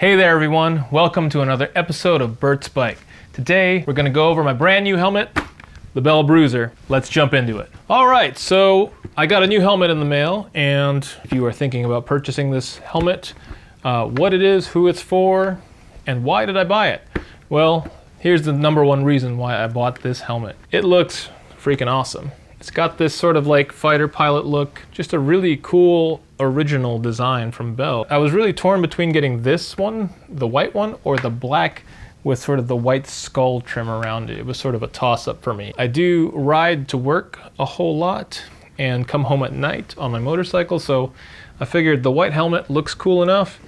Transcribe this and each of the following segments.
Hey there everyone, welcome to another episode of Bert's Bike. Today we're going to go over my brand new helmet, the Bell Broozer. Let's jump into it. Alright, so I got a new helmet in the mail, and if you are thinking about purchasing this helmet, what it is, who it's for, and why did I buy it? Well, here's the number one reason why I bought this helmet. It looks freaking awesome. It's got this sort of like fighter pilot look, just a really cool original design from Bell. I was really torn between getting this one, the white one, or the black with sort of the white skull trim around it. It was sort of a toss-up for me. I do ride to work a whole lot and come home at night on my motorcycle, so I figured the white helmet looks cool enough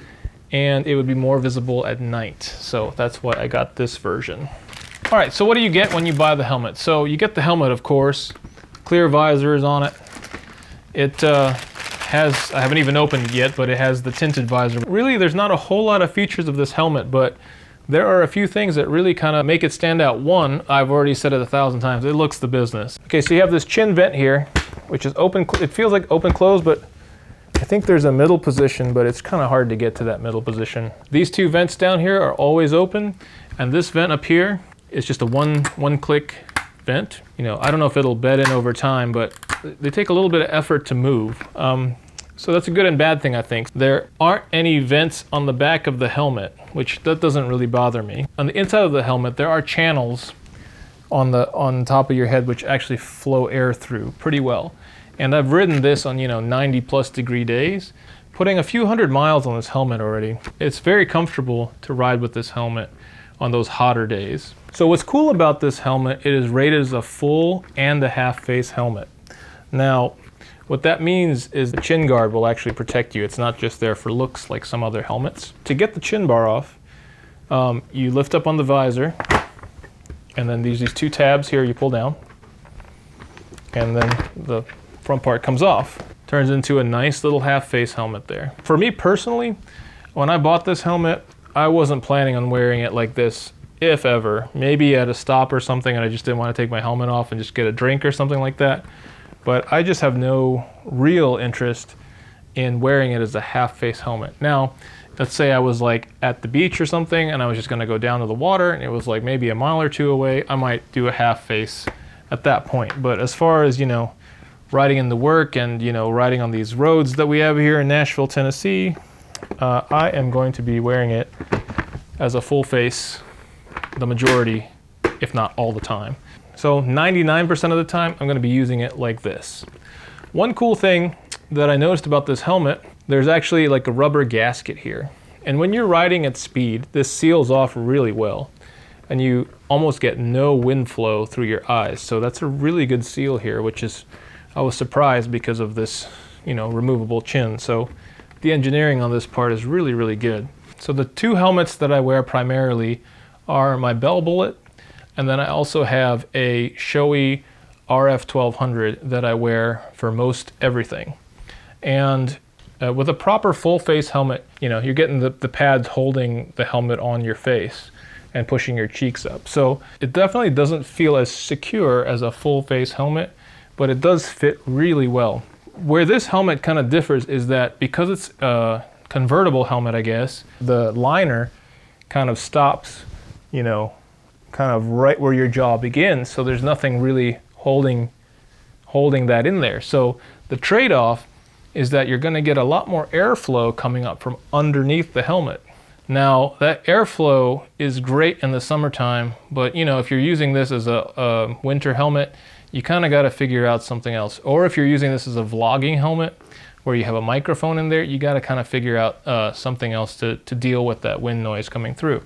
and it would be more visible at night. So that's why I got this version. All right, so what do you get when you buy the helmet? So you get the helmet, of course. Clear visors on it. It has, I haven't even opened it yet, but it has the tinted visor. Really, there's not a whole lot of features of this helmet, but there are a few things that really kind of make it stand out. One, I've already said it 1,000 times, it looks the business. Okay, so you have this chin vent here, which is open, it feels like open close, but I think there's a middle position, but it's kind of hard to get to that middle position. These two vents down here are always open, and this vent up here is just a one-click vent. You know, I don't know if it'll bed in over time, but they take a little bit of effort to move. So that's a good and bad thing, I think. There aren't any vents on the back of the helmet, which that doesn't really bother me. On the inside of the helmet, there are channels on top of your head which actually flow air through pretty well. And I've ridden this on, 90 plus degree days, putting a few hundred miles on this helmet already. It's very comfortable to ride with this helmet on those hotter days. So what's cool about this helmet, it is rated as a full and a half face helmet. Now, what that means is the chin guard will actually protect you. It's not just there for looks like some other helmets. To get the chin bar off, you lift up on the visor, and then these two tabs here you pull down, and then the front part comes off. Turns into a nice little half face helmet there. For me personally, when I bought this helmet, I wasn't planning on wearing it like this, if ever. Maybe at a stop or something and I just didn't want to take my helmet off and just get a drink or something like that. But I just have no real interest in wearing it as a half face helmet. Now, let's say I was like at the beach or something and I was just gonna go down to the water and it was like maybe a mile or two away, I might do a half face at that point. But as far as, riding in the work and, riding on these roads that we have here in Nashville, Tennessee, I am going to be wearing it as a full face the majority, if not all the time. So 99% of the time, I'm going to be using it like this. One cool thing that I noticed about this helmet, there's actually like a rubber gasket here. And when you're riding at speed, this seals off really well. And you almost get no wind flow through your eyes. So that's a really good seal here, which is, I was surprised because of this, removable chin. So the engineering on this part is really, really good. So the two helmets that I wear primarily are my Bell Bullet, and then I also have a Shoei RF 1200 that I wear for most everything. And with a proper full face helmet, you're getting the pads holding the helmet on your face and pushing your cheeks up. So it definitely doesn't feel as secure as a full face helmet, but it does fit really well. Where this helmet kind of differs is that because it's a convertible helmet, I guess, the liner kind of stops, kind of right where your jaw begins. So there's nothing really holding that in there. So the trade-off is that you're going to get a lot more airflow coming up from underneath the helmet. Now that airflow is great in the summertime, but if you're using this as a winter helmet, you kind of got to figure out something else. Or if you're using this as a vlogging helmet where you have a microphone in there, you got to kind of figure out something else to deal with that wind noise coming through.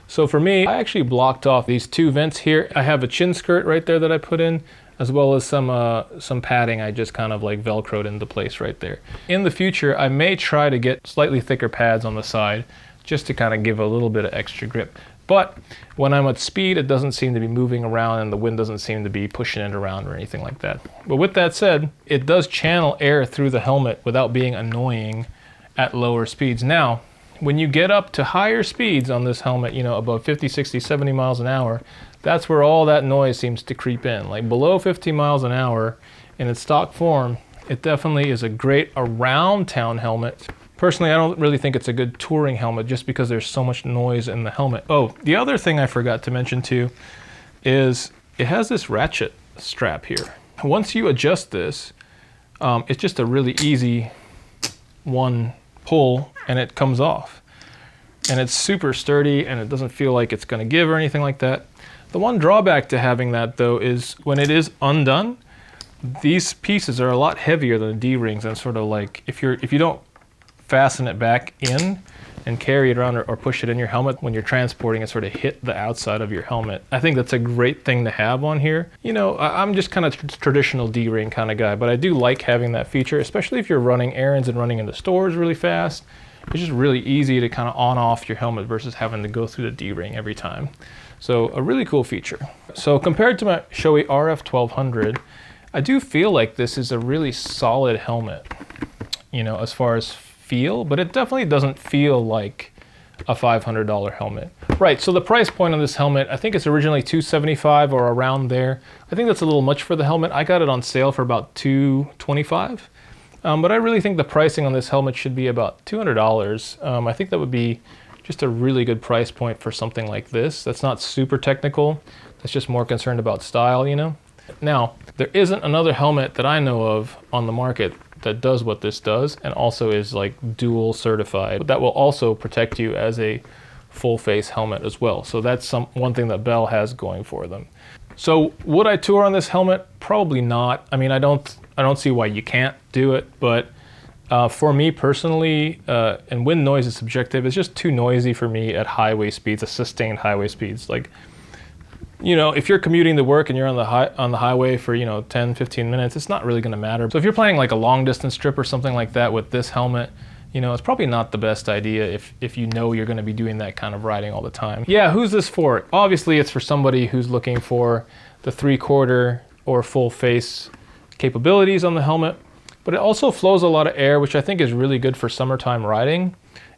So for me, I actually blocked off these two vents here. I have a chin skirt right there that I put in, as well as some padding I just kind of like Velcroed into place right there. In the future, I may try to get slightly thicker pads on the side just to kind of give a little bit of extra grip. But when I'm at speed, it doesn't seem to be moving around and the wind doesn't seem to be pushing it around or anything like that. But with that said, it does channel air through the helmet without being annoying at lower speeds. Now, when you get up to higher speeds on this helmet, above 50, 60, 70 miles an hour, that's where all that noise seems to creep in. Like below 50 miles an hour in its stock form, it definitely is a great around town helmet. Personally, I don't really think it's a good touring helmet just because there's so much noise in the helmet. Oh, the other thing I forgot to mention too is it has this ratchet strap here. Once you adjust this, it's just a really easy one pull and it comes off. And it's super sturdy and it doesn't feel like it's gonna give or anything like that. The one drawback to having that though is when it is undone, these pieces are a lot heavier than the D-rings, and sort of like if you don't fasten it back in and carry it around or push it in your helmet when you're transporting it, sort of hit the outside of your helmet. I think that's a great thing to have on here. You know, I'm just kind of traditional D-ring kind of guy, but I do like having that feature, especially if you're running errands and running into stores really fast. It's just really easy to kind of on off your helmet versus having to go through the D-ring every time. So a really cool feature. So compared to my Shoei RF1200, I do feel like this is a really solid helmet, you know, as far as feel, but it definitely doesn't feel like a $500 helmet. Right, so the price point on this helmet, I think it's originally $275 or around there. I think that's a little much for the helmet. I got it on sale for about $225. But I really think the pricing on this helmet should be about $200. I think that would be just a really good price point for something like this. That's not super technical. That's just more concerned about style, you know? Now, there isn't another helmet that I know of on the market that does what this does and also is like dual certified. That will also protect you as a full face helmet as well. So that's one thing that Bell has going for them. So would I tour on this helmet? Probably not. I mean, I don't see why you can't do it, but for me personally, and wind noise is subjective, it's just too noisy for me at highway speeds, at sustained highway speeds. Like, you know, if you're commuting to work and you're on the highway for, you know, 10, 15 minutes, it's not really gonna matter. So if you're planning like a long distance trip or something like that with this helmet, you know, it's probably not the best idea if you know you're gonna be doing that kind of riding all the time. Yeah, who's this for? Obviously it's for somebody who's looking for the 3/4 or full face capabilities on the helmet, but it also flows a lot of air, which I think is really good for summertime riding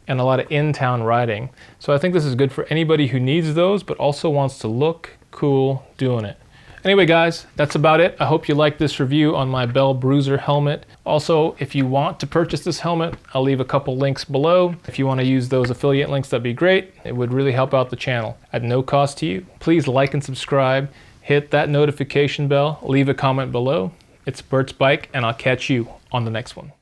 and a lot of in-town riding. So I think this is good for anybody who needs those, but also wants to look cool doing it. Anyway guys, that's about it. I hope you liked this review on my Bell Broozer helmet. Also, if you want to purchase this helmet, I'll leave a couple links below. If you want to use those affiliate links, that'd be great. It would really help out the channel at no cost to you. Please like and subscribe, hit that notification bell, leave a comment below. It's Bert's Bike, and I'll catch you on the next one.